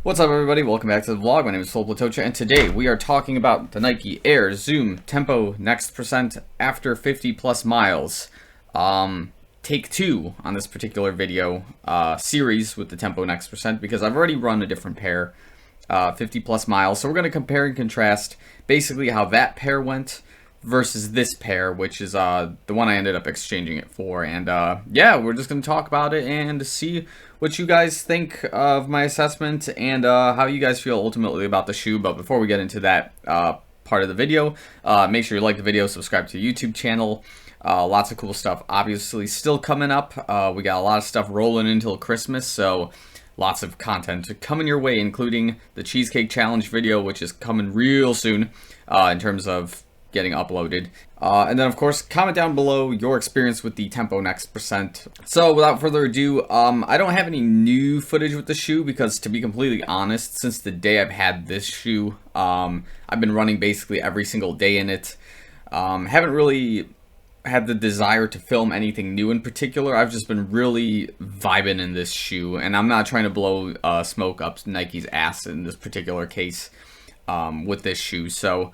What's up, everybody? Welcome back to the vlog. My name is Filip Latocha, and today we are talking about the Nike Air Zoom Tempo Next Percent after 50 plus miles. Take two on this particular video series with the Tempo Next Percent because I've already run a different pair, 50 plus miles. So we're going to compare and contrast basically how that pair went versus this pair, which is the one I ended up exchanging it for. And yeah, we're just going to talk about it and see what you guys think of my assessment and how you guys feel ultimately about the shoe. But before we get into that part of the video, make sure you like the video, subscribe to the YouTube channel. Lots of cool stuff obviously still coming up. We got a lot of stuff rolling until Christmas, so lots of content coming your way, including the Cheesecake Challenge video, which is coming real soon in terms of getting uploaded. And then, of course, comment down below your experience with the Tempo Next Percent. So, without further ado, I don't have any new footage with the shoe because, to be completely honest, since the day I've had this shoe, I've been running basically every single day in it. Haven't really had the desire to film anything new in particular. I've just been really vibing in this shoe, and I'm not trying to blow smoke up Nike's ass in this particular case with this shoe. So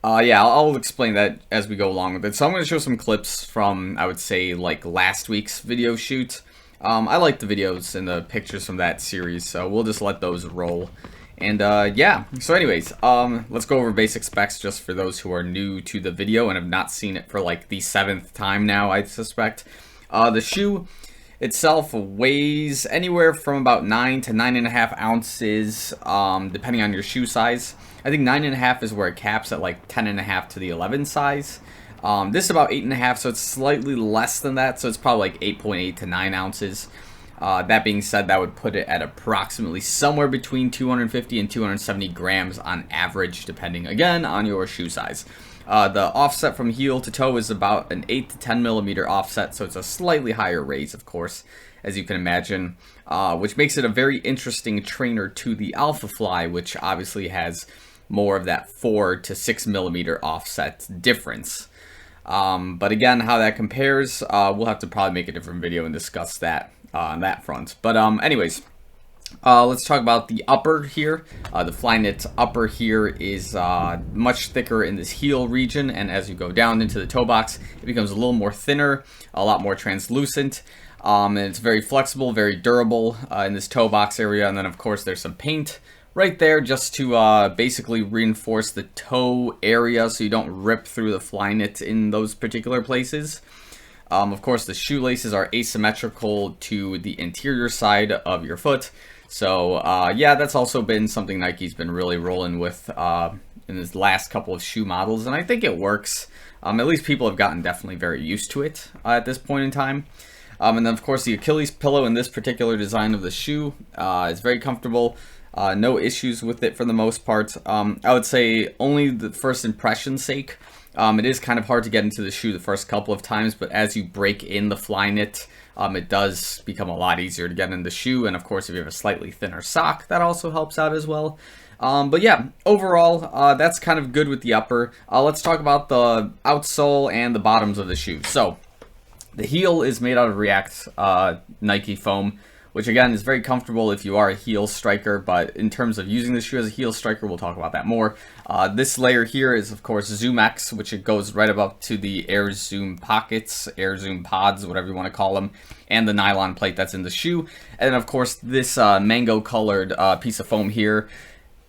yeah, I'll explain that as we go along with it. So I'm going to show some clips from, I would say, like last week's video shoot. I like the videos and the pictures from that series, so we'll just let those roll. And yeah, so anyways, let's go over basic specs just for those who are new to the video and have not seen it for like the 7th time now, I suspect. The shoe itself weighs anywhere from about 9 to 9.5 ounces, depending on your shoe size. I think 9.5 is where it caps at like 10.5 to the 11 size. This is about 8.5, so it's slightly less than that, so it's probably like 8.8 to 9 ounces. That being said, that would put it at approximately somewhere between 250 and 270 grams on average, depending, again, on your shoe size. The offset from heel to toe is about an 8 to 10 millimeter offset, so it's a slightly higher raise, of course, as you can imagine, which makes it a very interesting trainer to the Alpha Fly, which obviously has more of that 4 to 6 millimeter offset difference. But again, how that compares, we'll have to probably make a different video and discuss that on that front. But anyways, let's talk about the upper here. The Flyknit upper here is much thicker in this heel region, and as you go down into the toe box, it becomes a little more thinner, a lot more translucent, and it's very flexible, very durable in this toe box area. And then, of course, there's some paint right there just to basically reinforce the toe area so you don't rip through the Flyknit in those particular places. Of course, the shoelaces are asymmetrical to the interior side of your foot. So, yeah, that's also been something Nike's been really rolling with in this last couple of shoe models, and I think it works. At least people have gotten definitely very used to it at this point in time. And then, of course, the Achilles pillow in this particular design of the shoe is very comfortable. No issues with it for the most part. I would say only the first impression's sake. It is kind of hard to get into the shoe the first couple of times, but as you break in the Flyknit, it does become a lot easier to get in the shoe. And of course, if you have a slightly thinner sock, that also helps out as well. But yeah, overall, that's kind of good with the upper. Let's talk about the outsole and the bottoms of the shoe. So the heel is made out of React Nike foam, which again is very comfortable if you are a heel striker, but in terms of using the shoe as a heel striker, we'll talk about that more. This layer here is, of course, Zoom X, which it goes right above to the Air Zoom pockets, Air Zoom pods, whatever you want to call them, and the nylon plate that's in the shoe. And then, of course, this mango-colored piece of foam here,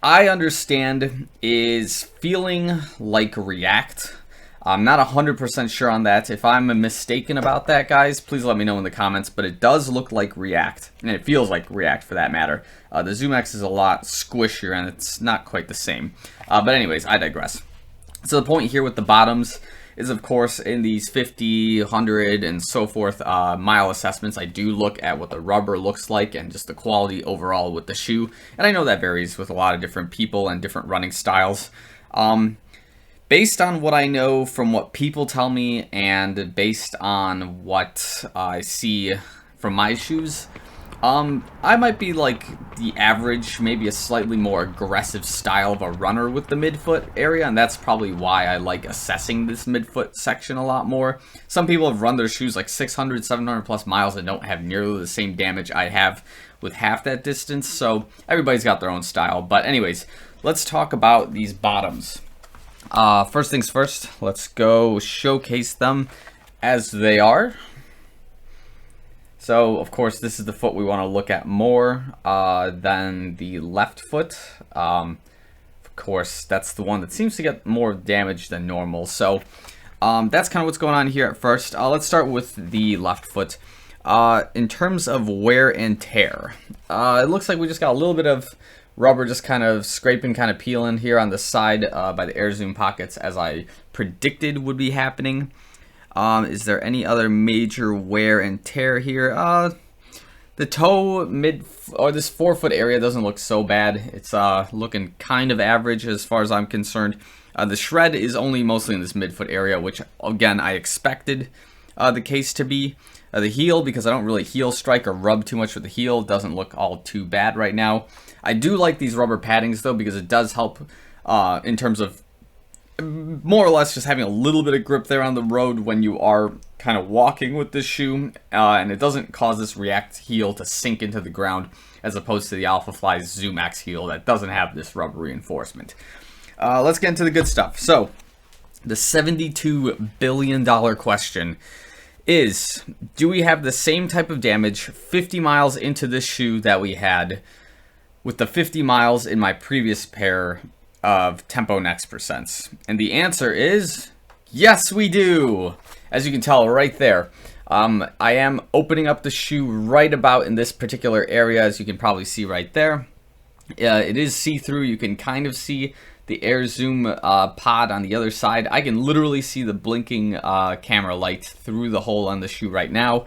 I understand is feeling like React. I'm not 100% sure on that. If I'm mistaken about that, guys, please let me know in the comments. But it does look like React, and it feels like React for that matter. The Zoom X is a lot squishier, and it's not quite the same. But anyways, I digress. So the point here with the bottoms is, of course, in these 50, 100, and so forth mile assessments, I do look at what the rubber looks like and just the quality overall with the shoe. And I know that varies with a lot of different people and different running styles. Based on what I know from what people tell me and based on what I see from my shoes, I might be like the average, maybe a slightly more aggressive style of a runner with the midfoot area, and that's probably why I like assessing this midfoot section a lot more. Some people have run their shoes like 600, 700 plus miles and don't have nearly the same damage I have with half that distance. So everybody's got their own style. But anyways, let's talk about these bottoms. First things first, let's go showcase them as they are. So, of course, this is the foot we want to look at more than the left foot. Of course, that's the one that seems to get more damage than normal. So, that's kind of what's going on here at first. Let's start with the left foot. In terms of wear and tear, it looks like we just got a little bit of rubber just kind of scraping, kind of peeling here on the side by the Air Zoom pockets, as I predicted would be happening. Is there any other major wear and tear here? The toe this forefoot area doesn't look so bad. It's looking kind of average as far as I'm concerned. The shred is only mostly in this midfoot area, which again I expected the case to be. The heel, because I don't really heel strike or rub too much with the heel, doesn't look all too bad right now. I do like these rubber paddings though, because it does help in terms of more or less just having a little bit of grip there on the road when you are kind of walking with this shoe, and it doesn't cause this React heel to sink into the ground as opposed to the Alpha Fly's Zoom X heel that doesn't have this rubber reinforcement. Let's get into the good stuff. So, the $72 billion question is, do we have the same type of damage 50 miles into this shoe that we had with the 50 miles in my previous pair of Tempo Next percents? And the answer is yes, we do. As you can tell right there, I am opening up the shoe right about in this particular area, as you can probably see right there. It is see-through. You can kind of see the Air Zoom pod on the other side. I can literally see the blinking camera light through the hole on the shoe right now.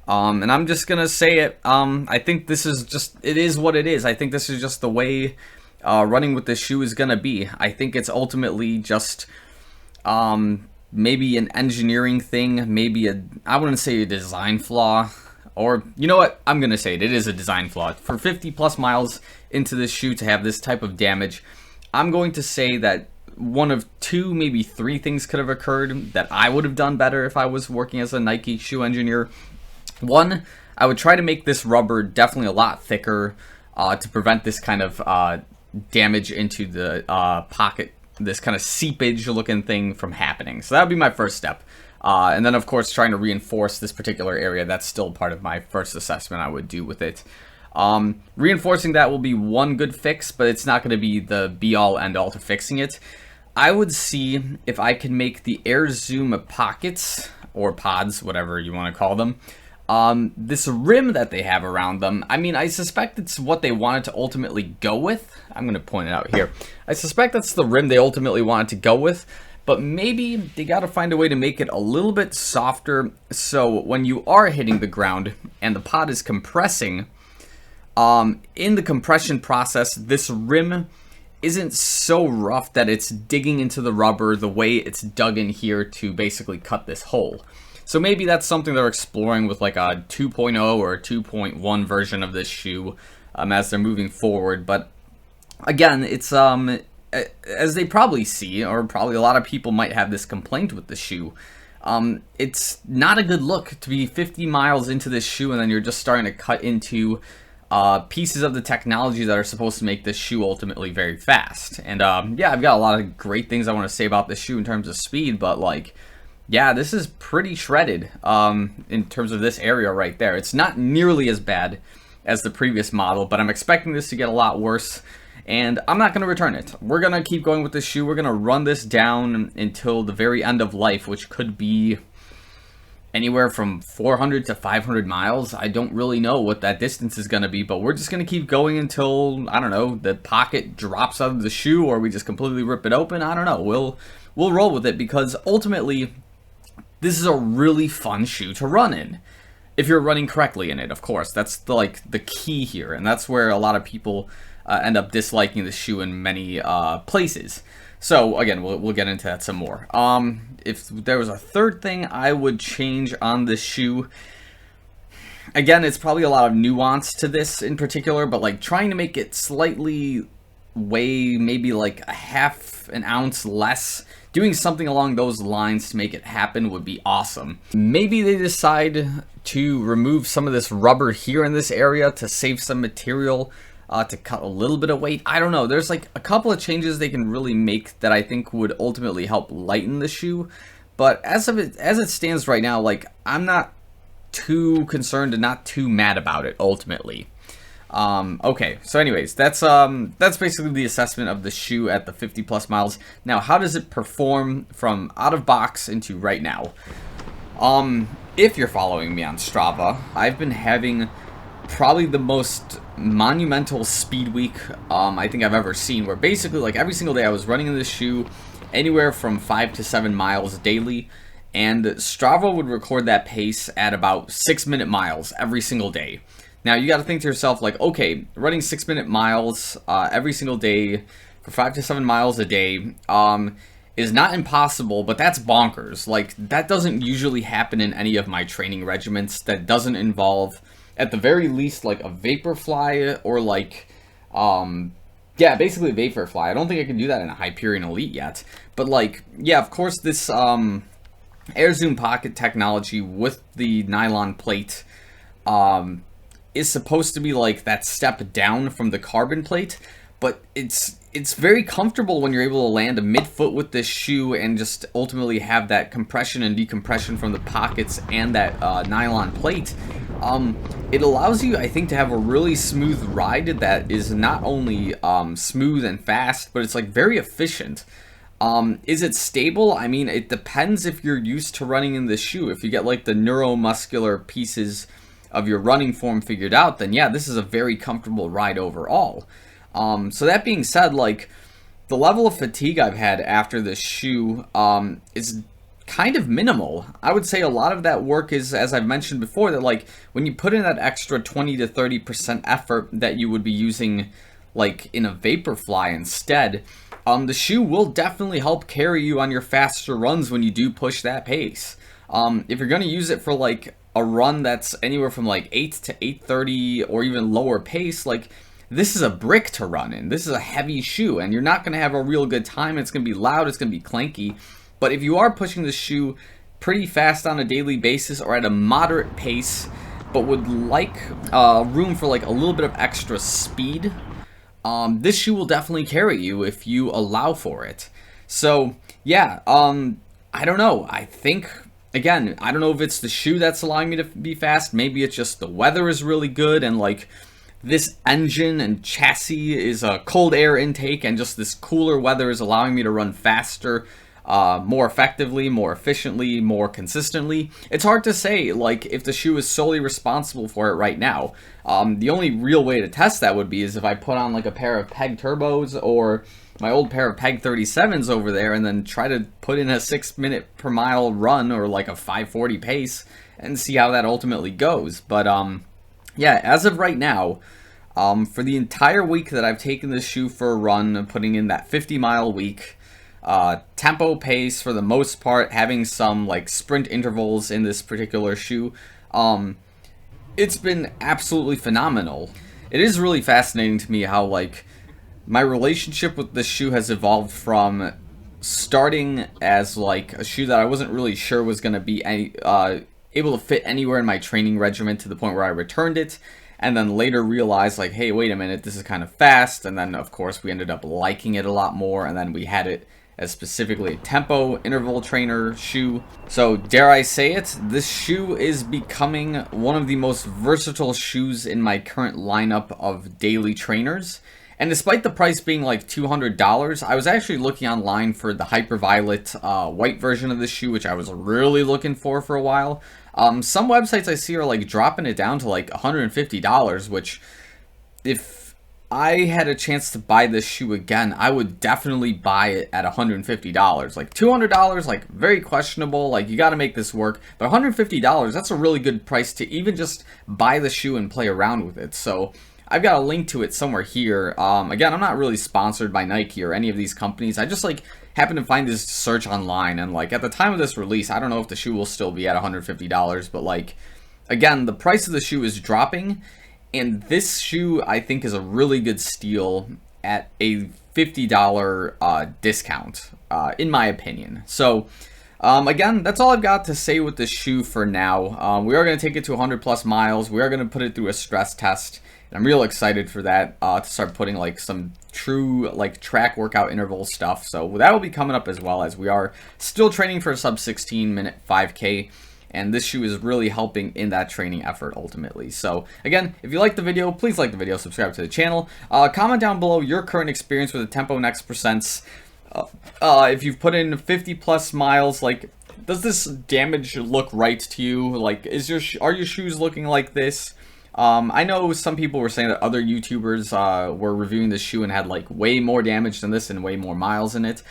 And I'm just gonna say it. I think this is just, it is what it is. I think this is just the way running with this shoe is gonna be. I think it's ultimately just maybe an engineering thing, maybe I wouldn't say a design flaw, or you know what, I'm gonna say it is a design flaw. For 50 plus miles into this shoe to have this type of damage, I'm going to say that one of two, maybe three things could have occurred that I would have done better if I was working as a Nike shoe engineer. One, I would try to make this rubber definitely a lot thicker to prevent this kind of damage into the pocket, this kind of seepage looking thing from happening. So that would be my first step. And then of course trying to reinforce this particular area. That's still part of my first assessment I would do with it. Reinforcing that will be one good fix, but it's not going to be the be-all end-all to fixing it. I would see if I can make the Air Zoom pockets, or pods, whatever you want to call them, this rim that they have around them, I mean, I suspect it's what they wanted to ultimately go with. I'm going to point it out here. I suspect that's the rim they ultimately wanted to go with, but maybe they got to find a way to make it a little bit softer, so when you are hitting the ground and the pod is compressing, in the compression process, this rim isn't so rough that it's digging into the rubber the way it's dug in here to basically cut this hole. So maybe that's something they're exploring with like a 2.0 or a 2.1 version of this shoe as they're moving forward. But again, it's as they probably see, or probably a lot of people might have this complaint with the shoe, it's not a good look to be 50 miles into this shoe and then you're just starting to cut into pieces of the technology that are supposed to make this shoe ultimately very fast. And yeah, I've got a lot of great things I want to say about this shoe in terms of speed, but like, yeah, this is pretty shredded in terms of this area right there. It's not nearly as bad as the previous model, but I'm expecting this to get a lot worse, and I'm not going to return it. We're going to keep going with this shoe. We're going to run this down until the very end of life, which could be anywhere from 400 to 500 miles. I don't really know what that distance is going to be, but we're just going to keep going until, I don't know, the pocket drops out of the shoe or we just completely rip it open. I don't know. We'll roll with it, because ultimately this is a really fun shoe to run in. If you're running correctly in it, of course. That's the key here, and that's where a lot of people end up disliking the shoe in many places. So again, we'll get into that some more. If there was a third thing I would change on this shoe, again, it's probably a lot of nuance to this in particular, but like trying to make it slightly weigh maybe like a half an ounce less. Doing something along those lines to make it happen would be awesome. Maybe they decide to remove some of this rubber here in this area to save some material, to cut a little bit of weight. I don't know. There's like a couple of changes they can really make that I think would ultimately help lighten the shoe. But as it stands right now, like, I'm not too concerned and not too mad about it ultimately. Okay, so anyways, that's basically the assessment of the shoe at the 50 plus miles. Now, how does it perform from out of box into right now? If you're following me on Strava, I've been having probably the most monumental speed week I think I've ever seen, where basically like every single day I was running in this shoe anywhere from 5 to 7 miles daily, and Strava would record that pace at about 6-minute miles every single day. Now, you got to think to yourself, like, okay, running 6-minute miles every single day for 5 to 7 miles a day is not impossible, but that's bonkers. Like, that doesn't usually happen in any of my training regimens. That doesn't involve, at the very least, like a Vaporfly or like, yeah, basically Vaporfly. I don't think I can do that in a Hyperion Elite yet. But, like, yeah, of course, this Air Zoom Pocket technology with the nylon plate is supposed to be like that step down from the carbon plate, but it's very comfortable when you're able to land a midfoot with this shoe and just ultimately have that compression and decompression from the pockets and that nylon plate. It allows you, I think, to have a really smooth ride that is not only smooth and fast, but it's like very efficient. Is it stable? I mean, it depends if you're used to running in this shoe. If you get like the neuromuscular pieces of your running form figured out, then yeah, this is a very comfortable ride overall. So that being said, like, the level of fatigue I've had after this shoe is kind of minimal. I would say a lot of that work is, as I've mentioned before, that like when you put in that extra 20 to 30% effort that you would be using like in a Vaporfly instead, the shoe will definitely help carry you on your faster runs when you do push that pace. If you're going to use it for like a run that's anywhere from like 8 to 8:30 or even lower pace, like, this is a brick to run in. This is a heavy shoe, and you're not going to have a real good time. It's going to be loud, it's going to be clanky. But if you are pushing the shoe pretty fast on a daily basis or at a moderate pace, but would like room for like a little bit of extra speed, this shoe will definitely carry you if you allow for it. So yeah, I don't know. I think, again, I don't know if it's the shoe that's allowing me to be fast. Maybe it's just the weather is really good, and like this engine and chassis is a cold air intake, and just this cooler weather is allowing me to run faster, more effectively, more efficiently, more consistently. It's hard to say, like, if the shoe is solely responsible for it right now. The only real way to test that would be is if I put on like a pair of Peg Turbos or my old pair of Peg 37s over there, and then try to put in a 6-minute per mile run or like a 5:40 pace and see how that ultimately goes. But yeah, as of right now, for the entire week that I've taken this shoe for a run, putting in that 50-mile week, tempo pace for the most part, having some like sprint intervals in this particular shoe, it's been absolutely phenomenal. It is really fascinating to me how like my relationship with this shoe has evolved from starting as like a shoe that I wasn't really sure was going to be able to fit anywhere in my training regimen, to the point where I returned it, and then later realized like, hey, wait a minute, this is kind of fast. And then of course we ended up liking it a lot more, and then we had it as specifically a tempo interval trainer shoe. So dare I say it, this shoe is becoming one of the most versatile shoes in my current lineup of daily trainers. And despite the price being like $200, I was actually looking online for the Hyperviolet white version of this shoe, which I was really looking for a while. Some websites I see are like dropping it down to like $150, which, if I had a chance to buy this shoe again, I would definitely buy it at $150. Like $200, like very questionable. Like, you got to make this work. But $150, that's a really good price to even just buy the shoe and play around with it. So I've got a link to it somewhere here. Again, I'm not really sponsored by Nike or any of these companies. I just like happened to find this search online, and like at the time of this release, I don't know if the shoe will still be at $150, but like, again, the price of the shoe is dropping, and this shoe I think is a really good steal at a $50 discount, in my opinion. So again, that's all I've got to say with this shoe for now. We are going to take it to 100 plus miles. We are going to put it through a stress test, and I'm real excited for that, to start putting like some true like track workout interval stuff. So that will be coming up, as well as we are still training for a sub 16-minute 5K. And this shoe is really helping in that training effort ultimately. So again, if you like the video, please like the video, subscribe to the channel. Comment down below your current experience with the Tempo Next Percents. If you've put in 50 plus miles, like, does this damage look right to you? Like, are your shoes looking like this? I know some people were saying that other YouTubers were reviewing this shoe and had like way more damage than this and way more miles in it.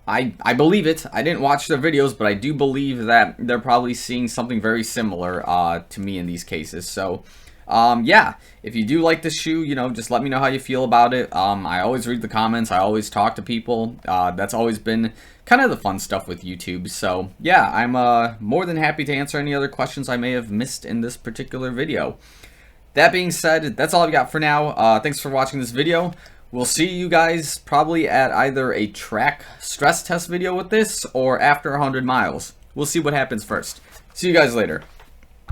I believe it. I didn't watch their videos, but I do believe that they're probably seeing something very similar to me in these cases. So yeah, if you do like this shoe, you know, just let me know how you feel about it. I always read the comments. I always talk to people. That's always been kind of the fun stuff with YouTube. So yeah, I'm more than happy to answer any other questions I may have missed in this particular video. That being said, that's all I've got for now. Thanks for watching this video. We'll see you guys probably at either a track stress test video with this or after 100 miles. We'll see what happens first. See you guys later.